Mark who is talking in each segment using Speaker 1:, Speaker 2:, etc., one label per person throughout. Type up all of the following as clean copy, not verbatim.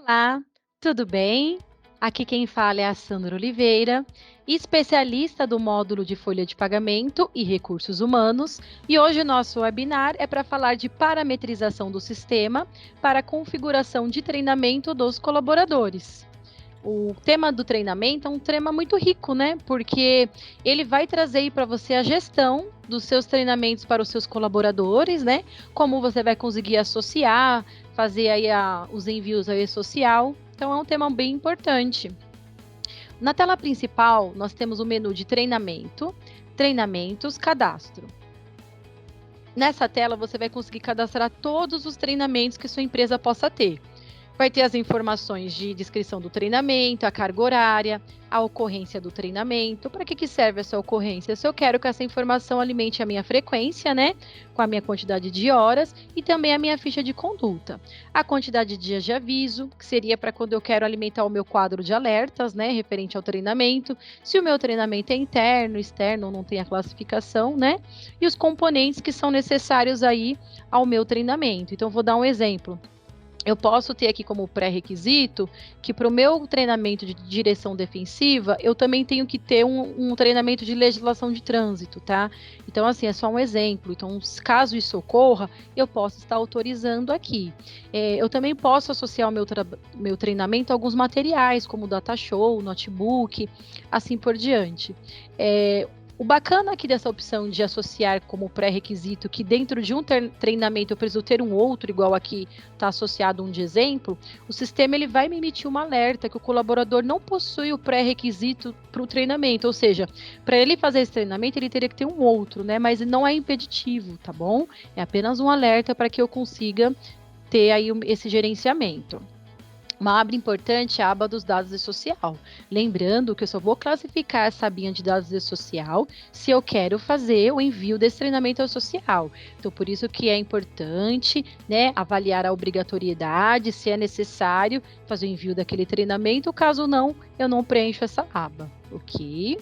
Speaker 1: Olá, tudo bem? Aqui quem fala é a Sandra Oliveira, especialista do módulo de folha de pagamento e recursos humanos, e hoje o nosso webinar é para falar de parametrização do sistema para a configuração de treinamento dos colaboradores. O tema do treinamento é um tema muito rico, né? Porque ele vai trazer para você a gestão dos seus treinamentos para os seus colaboradores, né? Como você vai conseguir associar, fazer aí os envios ao e-social. Então, é um tema bem importante. Na tela principal, nós temos o menu de treinamento, treinamentos, cadastro. Nessa tela, você vai conseguir cadastrar todos os treinamentos que sua empresa possa ter. Vai ter as informações de descrição do treinamento, a carga horária, a ocorrência do treinamento. Para que serve essa ocorrência? Se eu quero que essa informação alimente a minha frequência, né? Com a minha quantidade de horas e também a minha ficha de conduta. A quantidade de dias de aviso, que seria para quando eu quero alimentar o meu quadro de alertas, né? Referente ao treinamento. Se o meu treinamento é interno, externo, ou não tem a classificação, né? E os componentes que são necessários aí ao meu treinamento. Então, vou dar um exemplo. Eu posso ter aqui como pré-requisito que para o meu treinamento de direção defensiva, eu também tenho que ter um treinamento de legislação de trânsito, tá? Então, assim, é só um exemplo. Então, caso isso ocorra, eu posso estar autorizando aqui. Eu também posso associar o meu treinamento a alguns materiais, como data show, notebook, assim por diante. O bacana aqui dessa opção de associar como pré-requisito que dentro de um treinamento eu preciso ter um outro, igual aqui está associado um de exemplo, o sistema ele vai me emitir um alerta que o colaborador não possui o pré-requisito para o treinamento, ou seja, para ele fazer esse treinamento ele teria que ter um outro, né? Mas não é impeditivo, tá bom? É apenas um alerta para que eu consiga ter aí esse gerenciamento. Uma aba importante é a aba dos dados de social. Lembrando que eu só vou classificar essa abinha de dados de social se eu quero fazer o envio desse treinamento ao social. Então, por isso que é importante, né, avaliar a obrigatoriedade, se é necessário fazer o envio daquele treinamento. Caso não, eu não preencho essa aba, ok?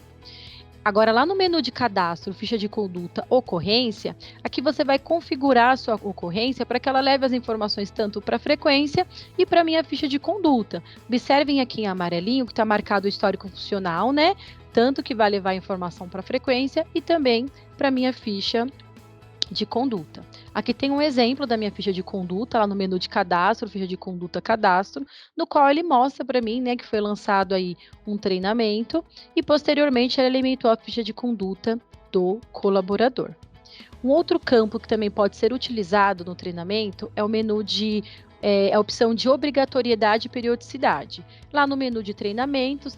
Speaker 1: Agora, lá no menu de cadastro, ficha de conduta, ocorrência, aqui você vai configurar a sua ocorrência para que ela leve as informações tanto para a frequência e para a minha ficha de conduta. Observem aqui em amarelinho que está marcado o histórico funcional, né? Tanto que vai levar a informação para a frequência e também para a minha ficha de conduta. Aqui tem um exemplo da minha ficha de conduta, lá no menu de cadastro, ficha de conduta, cadastro, no qual ele mostra para mim, né, que foi lançado aí um treinamento e posteriormente ele alimentou a ficha de conduta do colaborador. Um outro campo que também pode ser utilizado no treinamento é o menu de a opção de obrigatoriedade e periodicidade. Lá no menu de treinamentos,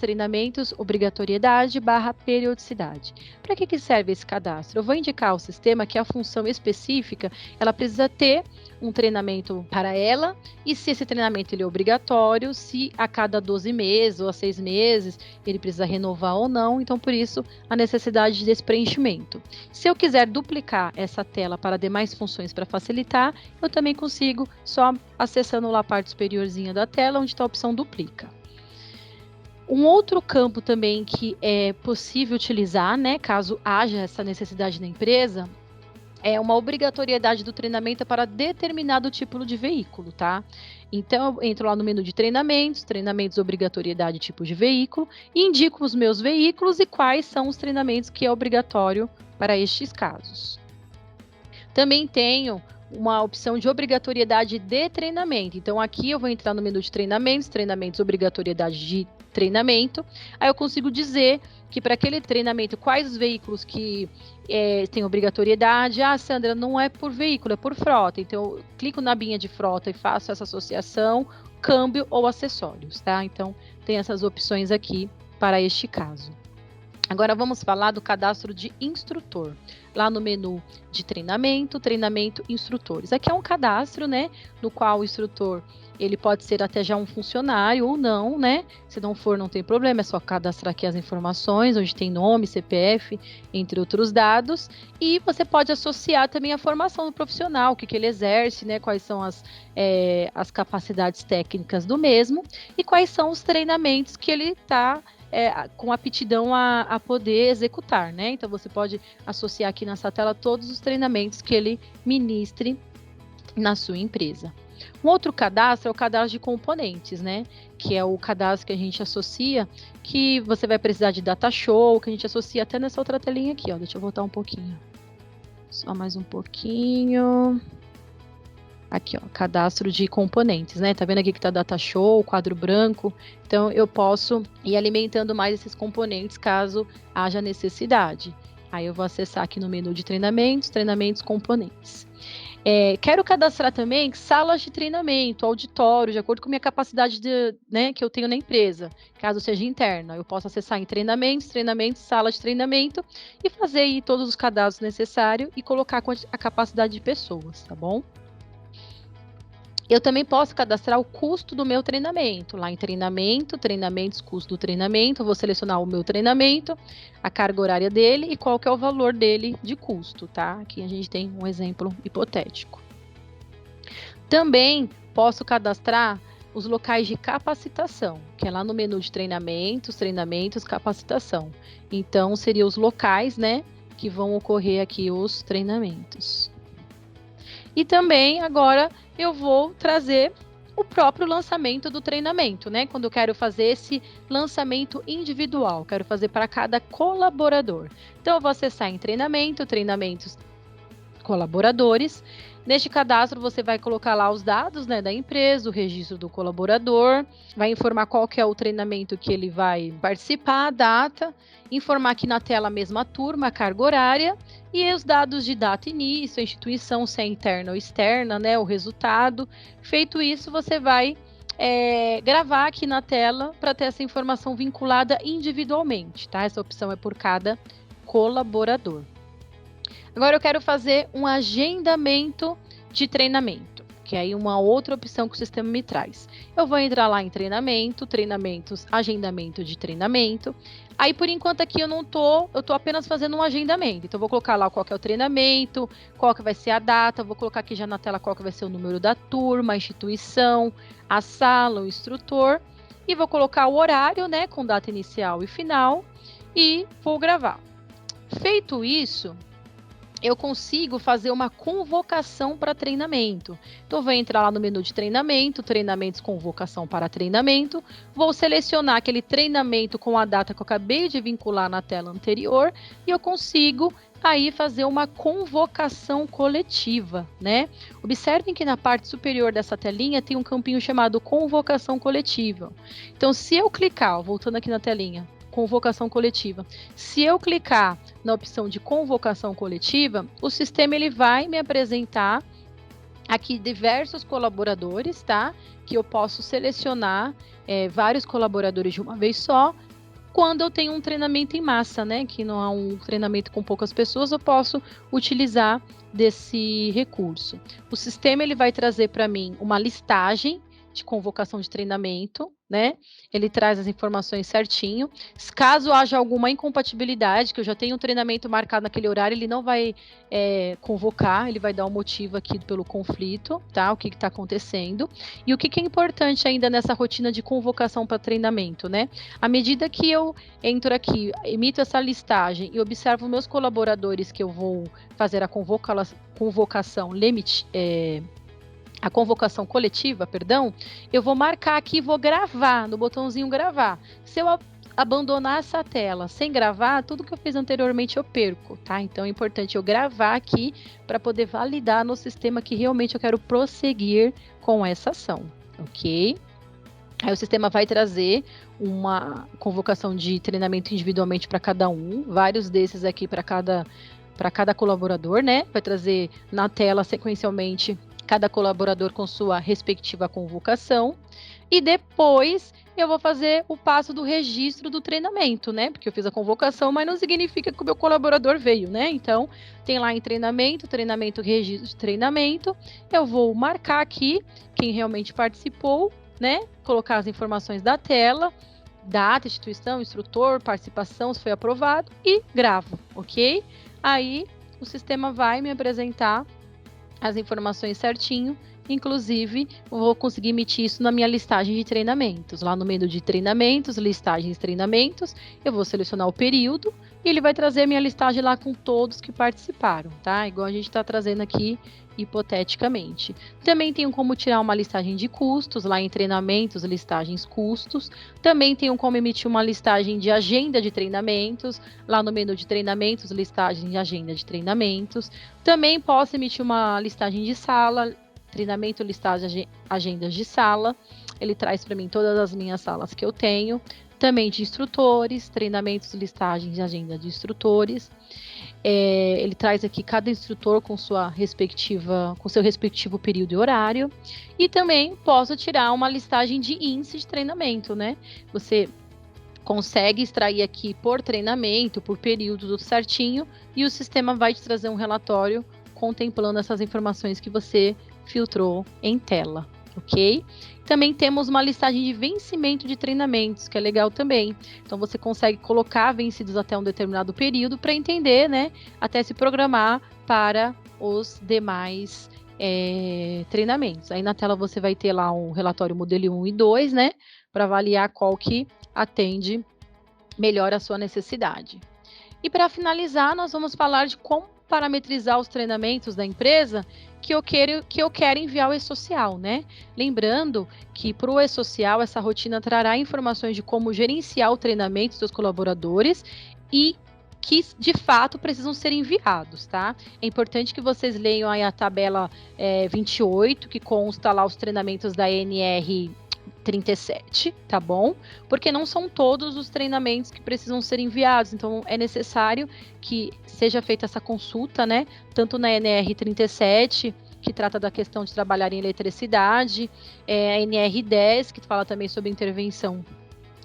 Speaker 1: obrigatoriedade barra periodicidade. Para que serve esse cadastro? Eu vou indicar ao sistema que a função específica, ela precisa ter um treinamento para ela, e se esse treinamento ele é obrigatório, se a cada 12 meses ou a 6 meses ele precisa renovar ou não, então por isso a necessidade desse preenchimento. Se eu quiser duplicar essa tela para demais funções para facilitar, eu também consigo só acessando lá a parte superiorzinha da tela, onde está a opção duplica. Um outro campo também que é possível utilizar, né, caso haja essa necessidade na empresa, é uma obrigatoriedade do treinamento para determinado tipo de veículo, tá? Então, eu entro lá no menu de treinamentos, obrigatoriedade, tipo de veículo, e indico os meus veículos e quais são os treinamentos que é obrigatório para estes casos. Também tenho uma opção de obrigatoriedade de treinamento. Então, aqui eu vou entrar no menu de treinamentos, obrigatoriedade de treinamento. Aí eu consigo dizer que para aquele treinamento, quais os veículos que têm obrigatoriedade. Ah, Sandra, não é por veículo, é por frota. Então, eu clico na abinha de frota e faço essa associação, câmbio ou acessórios, tá? Então, tem essas opções aqui para este caso. Agora vamos falar do cadastro de instrutor. Lá no menu de treinamento, instrutores. Aqui é um cadastro, né, no qual o instrutor, ele pode ser até já um funcionário ou não, né? Se não for, não tem problema, é só cadastrar aqui as informações, onde tem nome, CPF, entre outros dados. E você pode associar também a formação do profissional, o que ele exerce, né? Quais são as capacidades técnicas do mesmo e quais são os treinamentos que ele está com aptidão a poder executar, né? Então, você pode associar aqui nessa tela todos os treinamentos que ele ministre na sua empresa. Um outro cadastro é o cadastro de componentes, né? Que é o cadastro que a gente associa, que você vai precisar de data show, que a gente associa até nessa outra telinha aqui, ó. Deixa eu voltar um pouquinho. Só mais um pouquinho. Aqui, ó, cadastro de componentes, né? Tá vendo aqui que tá data show, quadro branco. Então, eu posso ir alimentando mais esses componentes caso haja necessidade. Aí eu vou acessar aqui no menu de treinamentos, treinamentos, componentes. Quero cadastrar também salas de treinamento, auditório, de acordo com a minha capacidade né, que eu tenho na empresa, caso seja interna. Eu posso acessar em treinamentos, sala de treinamento e fazer aí todos os cadastros necessários e colocar a capacidade de pessoas, tá bom? Eu também posso cadastrar o custo do meu treinamento. Lá em treinamento, treinamentos, custo do treinamento, eu vou selecionar o meu treinamento, a carga horária dele e qual que é o valor dele de custo, tá? Aqui a gente tem um exemplo hipotético. Também posso cadastrar os locais de capacitação, que é lá no menu de treinamentos, capacitação. Então, seriam os locais, né, que vão ocorrer aqui os treinamentos. E também, agora, eu vou trazer o próprio lançamento do treinamento, né? Quando eu quero fazer esse lançamento individual, quero fazer para cada colaborador. Então, eu vou acessar em treinamentos, colaboradores. Neste cadastro, você vai colocar lá os dados, né, da empresa, o registro do colaborador, vai informar qual que é o treinamento que ele vai participar, a data, informar aqui na tela a mesma turma, a carga horária, e os dados de data início, a instituição, se é interna ou externa, né, o resultado. Feito isso, você vai gravar aqui na tela para ter essa informação vinculada individualmente, tá? Essa opção é por cada colaborador. Agora eu quero fazer um agendamento de treinamento, que é aí uma outra opção que o sistema me traz. Eu vou entrar lá em treinamentos, agendamento de treinamento. Aí, por enquanto, aqui eu tô apenas fazendo um agendamento. Então, eu vou colocar lá qual que é o treinamento, qual que vai ser a data, vou colocar aqui já na tela qual que vai ser o número da turma, a instituição, a sala, o instrutor, e vou colocar o horário, né, com data inicial e final, e vou gravar. Feito isso, eu consigo fazer uma convocação para treinamento. Então, eu vou entrar lá no menu de treinamento, treinamentos, convocação para treinamento, vou selecionar aquele treinamento com a data que eu acabei de vincular na tela anterior e eu consigo aí fazer uma convocação coletiva, né? Observem que na parte superior dessa telinha tem um campinho chamado convocação coletiva. Então, se eu clicar, voltando aqui na telinha, convocação coletiva. Se eu clicar na opção de convocação coletiva, o sistema ele vai me apresentar aqui diversos colaboradores, tá? Que eu posso selecionar vários colaboradores de uma vez só. Quando eu tenho um treinamento em massa, né? Que não é um treinamento com poucas pessoas, eu posso utilizar desse recurso. O sistema ele vai trazer para mim uma listagem de convocação de treinamento, né? Ele traz as informações certinho. Caso haja alguma incompatibilidade, que eu já tenho um treinamento marcado naquele horário, ele não vai convocar, ele vai dar um motivo aqui pelo conflito, tá? O que está acontecendo. E o que é importante ainda nessa rotina de convocação para treinamento, né? À medida que eu entro aqui, emito essa listagem e observo meus colaboradores que eu vou fazer a convocação limite, a convocação coletiva, perdão, eu vou marcar aqui e vou gravar no botãozinho gravar. Se eu abandonar essa tela sem gravar, tudo que eu fiz anteriormente eu perco, tá? Então é importante eu gravar aqui para poder validar no sistema que realmente eu quero prosseguir com essa ação, ok? Aí o sistema vai trazer uma convocação de treinamento individualmente para cada um, vários desses aqui para cada colaborador, né? Vai trazer na tela sequencialmente cada colaborador com sua respectiva convocação, e depois eu vou fazer o passo do registro do treinamento, né? Porque eu fiz a convocação, mas não significa que o meu colaborador veio, né? Então, tem lá em treinamento, registro de treinamento, eu vou marcar aqui quem realmente participou, né? Colocar as informações da tela, data, instituição, instrutor, participação, se foi aprovado, e gravo, ok? Aí, o sistema vai me apresentar as informações certinho, inclusive vou conseguir emitir isso na minha listagem de treinamentos. Lá no menu de treinamentos, listagens treinamentos, eu vou selecionar o período, e ele vai trazer a minha listagem lá com todos que participaram, tá? Igual a gente está trazendo aqui hipoteticamente. Também tenho como tirar uma listagem de custos, lá em treinamentos, listagens custos. Também tenho como emitir uma listagem de agenda de treinamentos, lá no menu de treinamentos, listagem de agenda de treinamentos. Também posso emitir uma listagem de sala, treinamento, listagem, agendas de sala. Ele traz para mim todas as minhas salas que eu tenho. Também de instrutores, treinamentos, listagens de agenda de instrutores. Ele traz aqui cada instrutor com seu respectivo período e horário. E também posso tirar uma listagem de índice de treinamento, né? Você consegue extrair aqui por treinamento, por período, tudo certinho, e o sistema vai te trazer um relatório contemplando essas informações que você filtrou em tela, ok? Também temos uma listagem de vencimento de treinamentos, que é legal também. Então, você consegue colocar vencidos até um determinado período para entender, né? Até se programar para os demais treinamentos. Aí na tela você vai ter lá um relatório modelo 1 e 2, né? Para avaliar qual que atende melhor a sua necessidade. E para finalizar, nós vamos falar de como parametrizar os treinamentos da empresa que eu quero enviar ao e-social, né? Lembrando que para o e-social essa rotina trará informações de como gerenciar o treinamento dos seus colaboradores e que de fato precisam ser enviados, tá? É importante que vocês leiam aí a tabela 28, que consta lá os treinamentos da NR 37, tá bom? Porque não são todos os treinamentos que precisam ser enviados, então é necessário que seja feita essa consulta, né? Tanto na NR 37, que trata da questão de trabalhar em eletricidade, a NR 10, que fala também sobre intervenção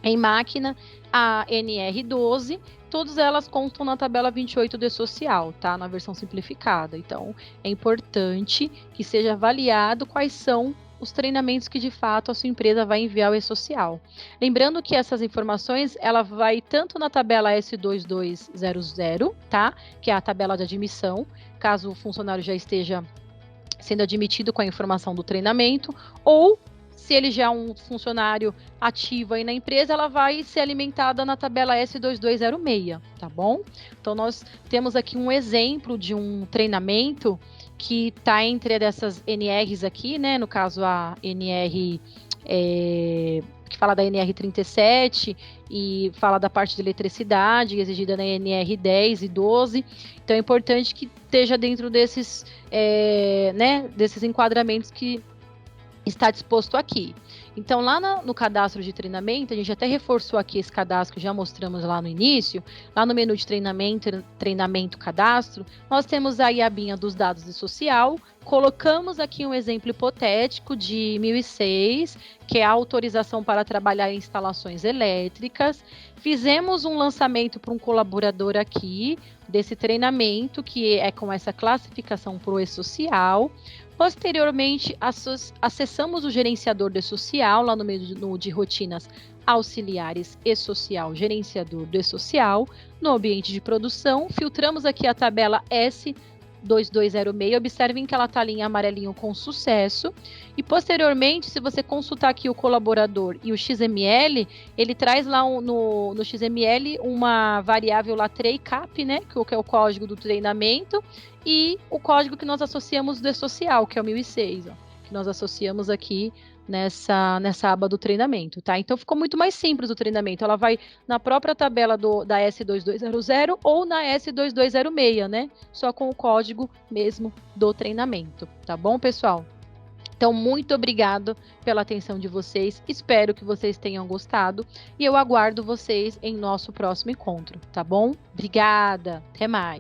Speaker 1: em máquina, a NR 12, todas elas constam na tabela 28 do E-Social, tá? Na versão simplificada. Então, é importante que seja avaliado quais são os treinamentos que de fato a sua empresa vai enviar ao E-Social. Lembrando que essas informações, ela vai tanto na tabela S2200, tá? Que é a tabela de admissão, caso o funcionário já esteja sendo admitido com a informação do treinamento, ou se ele já é um funcionário ativo aí na empresa, ela vai ser alimentada na tabela S2206, tá bom? Então, nós temos aqui um exemplo de um treinamento que está entre dessas NRs aqui, né? No caso, a NR, que fala da NR 37 e fala da parte de eletricidade, exigida na NR 10 e 12. Então, é importante que esteja dentro desses, desses enquadramentos que está disposto aqui. Então, lá no cadastro de treinamento, a gente até reforçou aqui esse cadastro que já mostramos lá no início, lá no menu de treinamento cadastro, nós temos aí a abinha dos dados de social, colocamos aqui um exemplo hipotético de 1006, que é a autorização para trabalhar em instalações elétricas, fizemos um lançamento para um colaborador aqui, desse treinamento, que é com essa classificação para o E-Social. Posteriormente, acessamos o gerenciador do E-Social, lá no menu de rotinas auxiliares E-Social, gerenciador do E-Social, no ambiente de produção, filtramos aqui a tabela S2206, observem que ela está ali em amarelinho com sucesso, e posteriormente, se você consultar aqui o colaborador e o XML, ele traz lá no XML uma variável lá TreiCap, né, que é o código do treinamento, e o código que nós associamos do E-Social, que é o 1006, ó, que nós associamos aqui nessa aba do treinamento, tá? Então, ficou muito mais simples o treinamento. Ela vai na própria tabela da S2200 ou na S2206, né? Só com o código mesmo do treinamento, tá bom, pessoal? Então, muito obrigado pela atenção de vocês. Espero que vocês tenham gostado e eu aguardo vocês em nosso próximo encontro, tá bom? Obrigada, até mais.